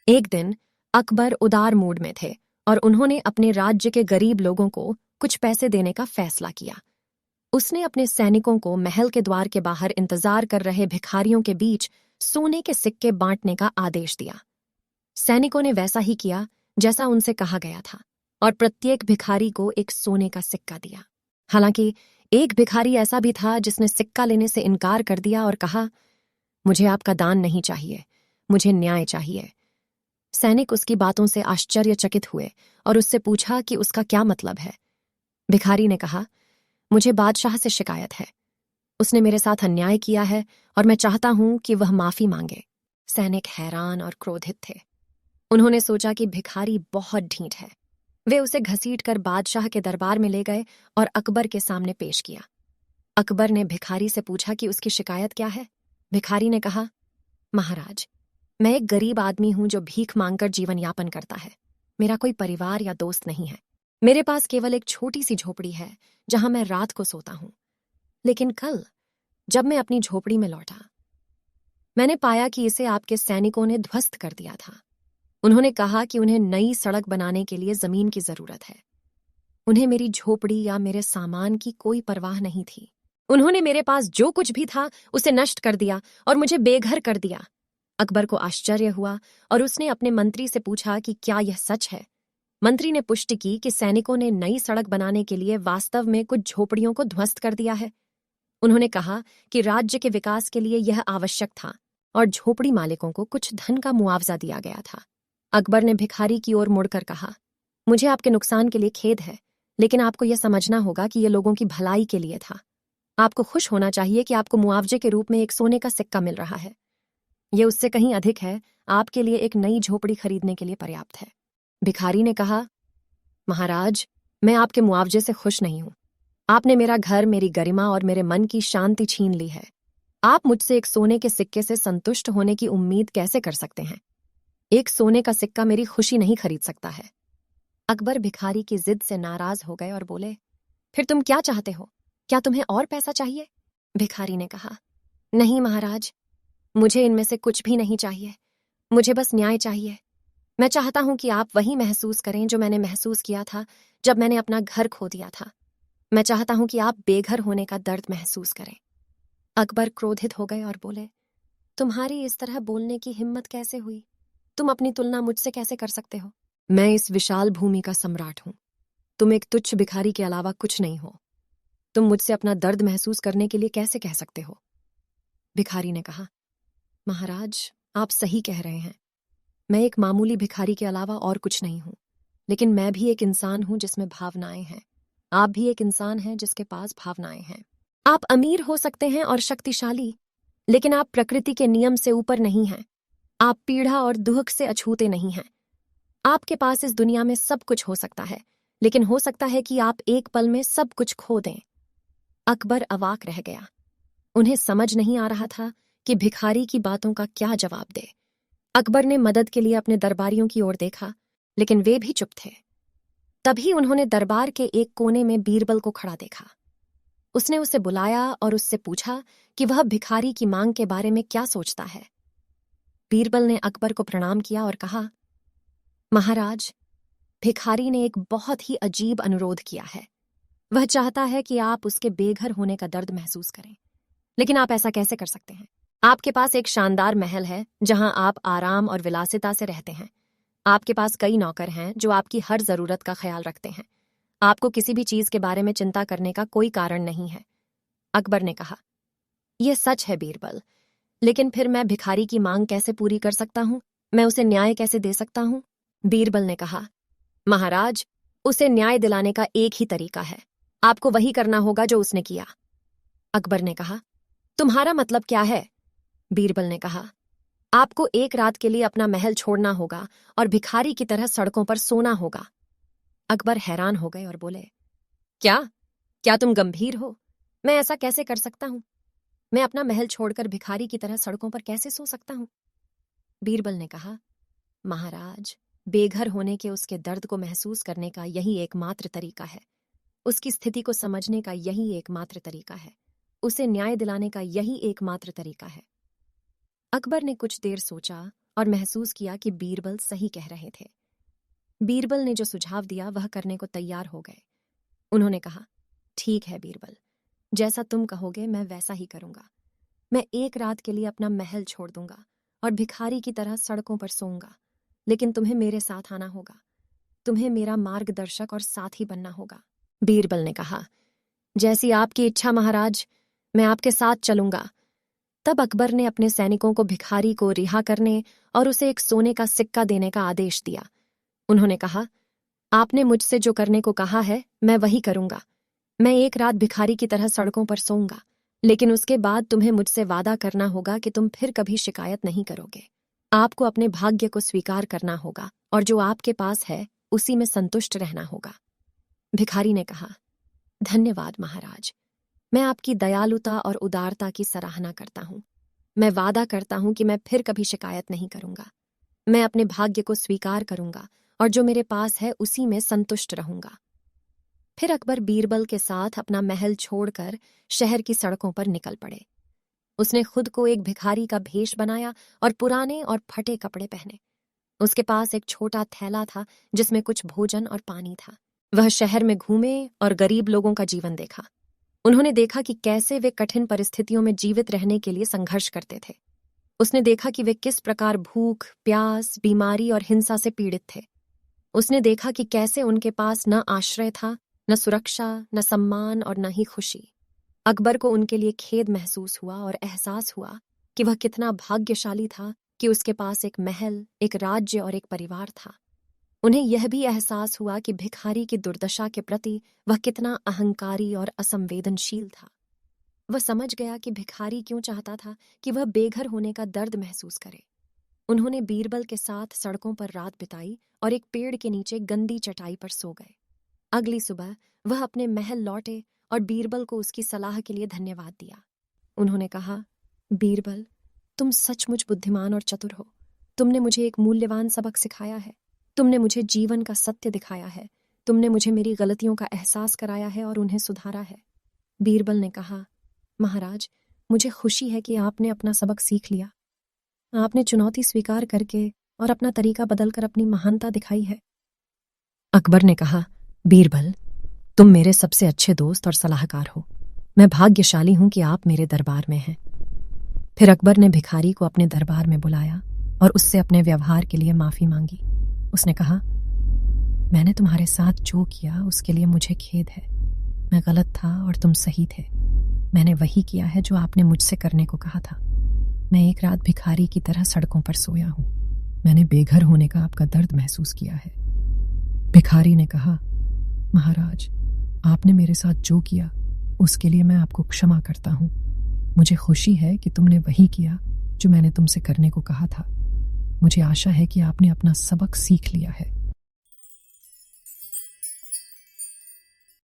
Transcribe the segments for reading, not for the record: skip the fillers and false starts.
एक दिन अकबर उदार मूड में थे और उन्होंने अपने राज्य के गरीब लोगों को कुछ पैसे देने का फैसला किया। उसने अपने सैनिकों को महल के द्वार के बाहर इंतजार कर रहे भिखारियों के बीच सोने के सिक्के बांटने का आदेश दिया। सैनिकों ने वैसा ही किया जैसा उनसे कहा गया था और प्रत्येक भिखारी को एक सोने का सिक्का दिया। हालांकि एक भिखारी ऐसा भी था जिसने सिक्का लेने से इनकार कर दिया और कहा, मुझे आपका दान नहीं चाहिए, मुझे न्याय चाहिए। सैनिक उसकी बातों से आश्चर्यचकित हुए और उससे पूछा कि उसका क्या मतलब है। भिखारी ने कहा, मुझे बादशाह से शिकायत है। उसने मेरे साथ अन्याय किया है और मैं चाहता हूं कि वह माफी मांगे। सैनिक हैरान और क्रोधित थे। उन्होंने सोचा कि भिखारी बहुत ढीठ है। वे उसे घसीटकर बादशाह के दरबार में ले गए और अकबर के सामने पेश किया। अकबर ने भिखारी से पूछा कि उसकी शिकायत क्या है। भिखारी ने कहा, महाराज, मैं एक गरीब आदमी हूं जो भीख मांगकर जीवन यापन करता है। मेरा कोई परिवार या दोस्त नहीं है। मेरे पास केवल एक छोटी सी झोपड़ी है जहां मैं रात को सोता हूं। लेकिन कल जब मैं अपनी झोपड़ी में लौटा, मैंने पाया कि इसे आपके सैनिकों ने ध्वस्त कर दिया था। उन्होंने कहा कि उन्हें नई सड़क बनाने के लिए जमीन की जरूरत है। उन्हें मेरी झोपड़ी या मेरे सामान की कोई परवाह नहीं थी। उन्होंने मेरे पास जो कुछ भी था उसे नष्ट कर दिया और मुझे बेघर कर दिया। अकबर को आश्चर्य हुआ और उसने अपने मंत्री से पूछा कि क्या यह सच है। मंत्री ने पुष्टि की कि सैनिकों ने नई सड़क बनाने के लिए वास्तव में कुछ झोपड़ियों को ध्वस्त कर दिया है। उन्होंने कहा कि राज्य के विकास के लिए यह आवश्यक था और झोपड़ी मालिकों को कुछ धन का मुआवजा दिया गया था। अकबर ने भिखारी की ओर मुड़कर कहा, मुझे आपके नुकसान के लिए खेद है, लेकिन आपको यह समझना होगा कि यह लोगों की भलाई के लिए था। आपको खुश होना चाहिए कि आपको मुआवजे के रूप में एक सोने का सिक्का मिल रहा है। यह उससे कहीं अधिक है, आपके लिए एक नई झोपड़ी खरीदने के लिए पर्याप्त है। भिखारी ने कहा, महाराज, मैं आपके मुआवजे से खुश नहीं हूं। आपने मेरा घर, मेरी गरिमा और मेरे मन की शांति छीन ली है। आप मुझसे एक सोने के सिक्के से संतुष्ट होने की उम्मीद कैसे कर सकते हैं? एक सोने का सिक्का मेरी खुशी नहीं खरीद सकता है। अकबर भिखारी की जिद से नाराज हो गए और बोले, फिर तुम क्या चाहते हो? क्या तुम्हें और पैसा चाहिए? भिखारी ने कहा, नहीं महाराज, मुझे इनमें से कुछ भी नहीं चाहिए। मुझे बस न्याय चाहिए। मैं चाहता हूं कि आप वही महसूस करें जो मैंने महसूस किया था जब मैंने अपना घर खो दिया था। मैं चाहता हूं कि आप बेघर होने का दर्द महसूस करें। अकबर क्रोधित हो गए और बोले, तुम्हारी इस तरह बोलने की हिम्मत कैसे हुई? तुम अपनी तुलना मुझसे कैसे कर सकते हो? मैं इस विशाल भूमि का सम्राट हूं। तुम एक तुच्छ भिखारी के अलावा कुछ नहीं हो। तुम मुझसे अपना दर्द महसूस करने के लिए कैसे कह सकते हो? भिखारी ने कहा, महाराज, आप सही कह रहे हैं। मैं एक मामूली भिखारी के अलावा और कुछ नहीं हूं। लेकिन मैं भी एक इंसान हूं जिसमें भावनाएं हैं। आप भी एक इंसान हैं जिसके पास भावनाएं हैं। आप अमीर हो सकते हैं और शक्तिशाली, लेकिन आप प्रकृति के नियम से ऊपर नहीं हैं। आप पीड़ा और दुख से अछूते नहीं हैं। आपके पास इस दुनिया में सब कुछ हो सकता है, लेकिन हो सकता है कि आप एक पल में सब कुछ खो दें। अकबर अवाक रह गया। उन्हें समझ नहीं आ रहा था कि भिखारी की बातों का क्या जवाब दे। अकबर ने मदद के लिए अपने दरबारियों की ओर देखा, लेकिन वे भी चुप थे। तभी उन्होंने दरबार के एक कोने में बीरबल को खड़ा देखा। उसने उसे बुलाया और उससे पूछा कि वह भिखारी की मांग के बारे में क्या सोचता है। बीरबल ने अकबर को प्रणाम किया और कहा, महाराज, भिखारी ने एक बहुत ही अजीब अनुरोध किया है। वह चाहता है कि आप उसके बेघर होने का दर्द महसूस करें। लेकिन आप ऐसा कैसे कर सकते हैं? आपके पास एक शानदार महल है जहां आप आराम और विलासिता से रहते हैं। आपके पास कई नौकर हैं जो आपकी हर जरूरत का ख्याल रखते हैं। आपको किसी भी चीज के बारे में चिंता करने का कोई कारण नहीं है। अकबर ने कहा, यह सच है बीरबल, लेकिन फिर मैं भिखारी की मांग कैसे पूरी कर सकता हूं? मैं उसे न्याय कैसे दे सकता हूं? बीरबल ने कहा, महाराज, उसे न्याय दिलाने का एक ही तरीका है। आपको वही करना होगा जो उसने किया। अकबर ने कहा, तुम्हारा मतलब क्या है? बीरबल ने कहा, आपको एक रात के लिए अपना महल छोड़ना होगा और भिखारी की तरह सड़कों पर सोना होगा। अकबर हैरान हो गए और बोले, क्या क्या तुम गंभीर हो? मैं ऐसा कैसे कर सकता हूं? मैं अपना महल छोड़कर भिखारी की तरह सड़कों पर कैसे सो सकता हूं? बीरबल ने कहा, महाराज, बेघर होने के उसके दर्द को महसूस करने का यही एकमात्र तरीका है। उसकी स्थिति को समझने का यही एकमात्र तरीका है। उसे न्याय दिलाने का यही एकमात्र तरीका है। अकबर ने कुछ देर सोचा और महसूस किया कि बीरबल सही कह रहे थे। बीरबल ने जो सुझाव दिया वह करने को तैयार हो गए। उन्होंने कहा, ठीक है बीरबल, जैसा तुम कहोगे मैं वैसा ही करूंगा। मैं एक रात के लिए अपना महल छोड़ दूंगा और भिखारी की तरह सड़कों पर सोऊंगा, लेकिन तुम्हें मेरे साथ आना होगा। तुम्हें मेरा मार्गदर्शक और साथी बनना होगा। बीरबल ने कहा, जैसी आपकी इच्छा महाराज, मैं आपके साथ चलूंगा। तब अकबर ने अपने सैनिकों को भिखारी को रिहा करने और उसे एक सोने का सिक्का देने का आदेश दिया। उन्होंने कहा, आपने मुझसे जो करने को कहा है मैं वही करूंगा। मैं एक रात भिखारी की तरह सड़कों पर सोऊंगा, लेकिन उसके बाद तुम्हें मुझसे वादा करना होगा कि तुम फिर कभी शिकायत नहीं करोगे। आपको अपने भाग्य को स्वीकार करना होगा और जो आपके पास है उसी में संतुष्ट रहना होगा। भिखारी ने कहा, धन्यवाद महाराज, मैं आपकी दयालुता और उदारता की सराहना करता हूँ। मैं वादा करता हूँ कि मैं फिर कभी शिकायत नहीं करूंगा। मैं अपने भाग्य को स्वीकार करूंगा और जो मेरे पास है उसी में संतुष्ट रहूंगा। फिर अकबर बीरबल के साथ अपना महल छोड़कर शहर की सड़कों पर निकल पड़े। उसने खुद को एक भिखारी का भेष बनाया और पुराने और फटे कपड़े पहने। उसके पास एक छोटा थैला था जिसमें कुछ भोजन और पानी था। वह शहर में घूमे और गरीब लोगों का जीवन देखा। उन्होंने देखा कि कैसे वे कठिन परिस्थितियों में जीवित रहने के लिए संघर्ष करते थे। उसने देखा कि वे किस प्रकार भूख, प्यास, बीमारी और हिंसा से पीड़ित थे। उसने देखा कि कैसे उनके पास न आश्रय था, न सुरक्षा, न सम्मान और न ही खुशी। अकबर को उनके लिए खेद महसूस हुआ और एहसास हुआ कि वह कितना भाग्यशाली था कि उसके पास एक महल, एक राज्य और एक परिवार था। उन्हें यह भी एहसास हुआ कि भिखारी की दुर्दशा के प्रति वह कितना अहंकारी और असंवेदनशील था। वह समझ गया कि भिखारी क्यों चाहता था कि वह बेघर होने का दर्द महसूस करे। उन्होंने बीरबल के साथ सड़कों पर रात बिताई और एक पेड़ के नीचे गंदी चटाई पर सो गए। अगली सुबह वह अपने महल लौटे और बीरबल को उसकी सलाह के लिए धन्यवाद दिया। उन्होंने कहा, बीरबल, तुम सचमुच बुद्धिमान और चतुर हो। तुमने मुझे एक मूल्यवान सबक सिखाया है। तुमने मुझे जीवन का सत्य दिखाया है। तुमने मुझे मेरी गलतियों का एहसास कराया है और उन्हें सुधारा है। बीरबल ने कहा, महाराज, मुझे खुशी है कि आपने अपना सबक सीख लिया। आपने चुनौती स्वीकार करके और अपना तरीका बदलकर अपनी महानता दिखाई है। अकबर ने कहा, बीरबल, तुम मेरे सबसे अच्छे दोस्त और सलाहकार हो। मैं भाग्यशाली हूं कि आप मेरे दरबार में हैं। फिर अकबर ने भिखारी को अपने दरबार में बुलाया और उससे अपने व्यवहार के लिए माफी मांगी। उसने कहा, मैंने तुम्हारे साथ जो किया उसके लिए मुझे खेद है। मैं गलत था और तुम सही थे। मैंने वही किया है जो आपने मुझसे करने को कहा था। मैं एक रात भिखारी की तरह सड़कों पर सोया हूं। मैंने बेघर होने का आपका दर्द महसूस किया है। भिखारी ने कहा, महाराज, आपने मेरे साथ जो किया उसके लिए मैं आपको क्षमा करता हूं। मुझे खुशी है कि तुमने वही किया जो मैंने तुमसे करने को कहा था। मुझे आशा है कि आपने अपना सबक सीख लिया है।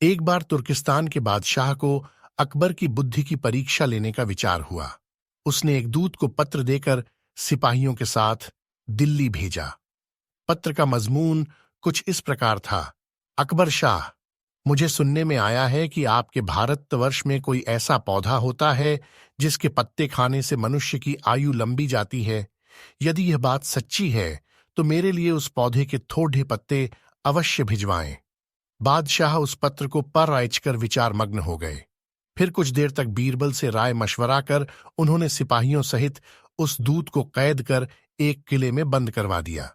एक बार तुर्किस्तान के बादशाह को अकबर की बुद्धि की परीक्षा लेने का विचार हुआ। उसने एक दूत को पत्र देकर सिपाहियों के साथ दिल्ली भेजा। पत्र का मजमून कुछ इस प्रकार था, अकबर शाह, मुझे सुनने में आया है कि आपके भारतवर्ष में कोई ऐसा पौधा होता है जिसके पत्ते खाने से मनुष्य की आयु लंबी जाती है। यदि यह बात सच्ची है तो मेरे लिए उस पौधे के थोड़े पत्ते अवश्य भिजवाएं। बादशाह उस पत्र को पढ़ कर विचार मग्न हो गए। फिर कुछ देर तक बीरबल से राय मशवरा कर उन्होंने सिपाहियों सहित उस दूत को कैद कर एक किले में बंद करवा दिया।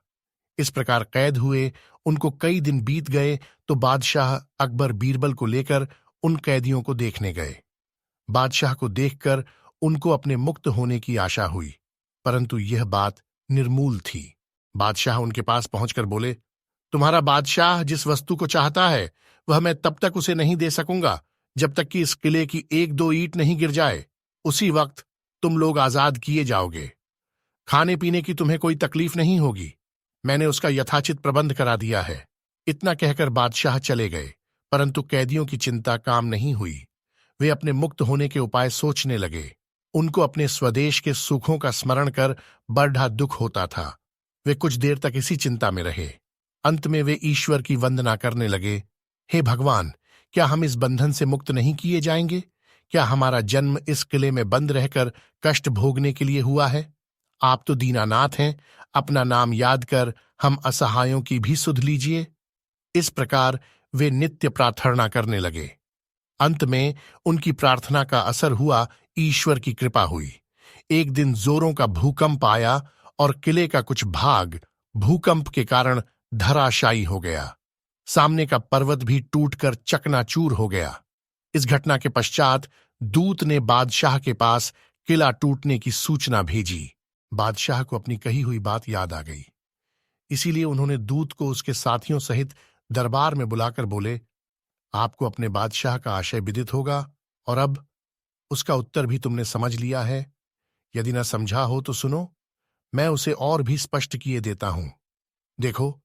इस प्रकार कैद हुए उनको कई दिन बीत गए तो बादशाह अकबर बीरबल को लेकर उन कैदियों को देखने गए। बादशाह को देखकर उनको अपने मुक्त होने की आशा हुई, परंतु यह बात निर्मूल थी। बादशाह उनके पास पहुंचकर बोले, तुम्हारा बादशाह जिस वस्तु को चाहता है वह मैं तब तक उसे नहीं दे सकूंगा जब तक कि इस किले की एक दो ईंट नहीं गिर जाए। उसी वक्त तुम लोग आजाद किए जाओगे। खाने पीने की तुम्हें कोई तकलीफ नहीं होगी। मैंने उसका यथाचित प्रबंध करा दिया है। इतना कहकर बादशाह चले गए, परंतु कैदियों की चिंता काम नहीं हुई। वे अपने मुक्त होने के उपाय सोचने लगे। उनको अपने स्वदेश के सुखों का स्मरण कर बड़ा दुख होता था। वे कुछ देर तक इसी चिंता में रहे। अंत में वे ईश्वर की वंदना करने लगे, हे भगवान, क्या हम इस बंधन से मुक्त नहीं किए जाएंगे? क्या हमारा जन्म इस किले में बंद रहकर कष्ट भोगने के लिए हुआ है? आप तो दीनानाथ हैं, अपना नाम याद कर हम असहायों की भी सुध लीजिए। इस प्रकार वे नित्य प्रार्थना करने लगे। अंत में उनकी प्रार्थना का असर हुआ, ईश्वर की कृपा हुई। एक दिन जोरों का भूकंप आया और किले का कुछ भाग भूकंप के कारण धराशायी हो गया। सामने का पर्वत भी टूटकर चकनाचूर हो गया। इस घटना के पश्चात दूत ने बादशाह के पास किला टूटने की सूचना भेजी। बादशाह को अपनी कही हुई बात याद आ गई, इसीलिए उन्होंने दूत को उसके साथियों सहित दरबार में बुलाकर बोले, आपको अपने बादशाह का आशय विदित होगा और अब उसका उत्तर भी तुमने समझ लिया है। यदि न समझा हो तो सुनो, मैं उसे और भी स्पष्ट किए देता हूं। देखो,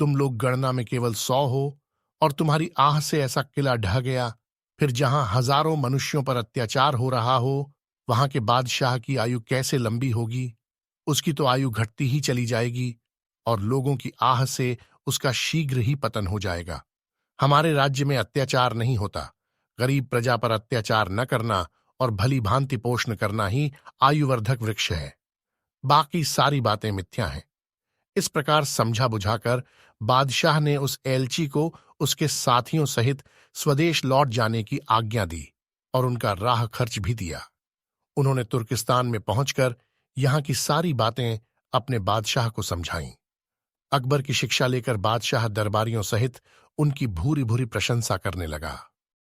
तुम लोग गणना में केवल 100 हो और तुम्हारी आह से ऐसा किला ढह गया, फिर जहां हजारों मनुष्यों पर अत्याचार हो रहा हो, वहां के बादशाह की आयु कैसे लंबी होगी? उसकी तो आयु घटती ही चली जाएगी और लोगों की आह से उसका शीघ्र ही पतन हो जाएगा। हमारे राज्य में अत्याचार नहीं होता। गरीब प्रजा पर अत्याचार न करना और भली भांति पोषण करना ही आयुवर्धक वृक्ष है। बाकी सारी बातें मिथ्या हैं। इस प्रकार समझा बुझाकर बादशाह ने उस एलची को उसके साथियों सहित स्वदेश लौट जाने की आज्ञा दी और उनका राह खर्च भी दिया। उन्होंने तुर्किस्तान में पहुंचकर यहां की सारी बातें अपने बादशाह को समझाईं। अकबर की शिक्षा लेकर बादशाह दरबारियों सहित उनकी भूरी भूरी प्रशंसा करने लगा।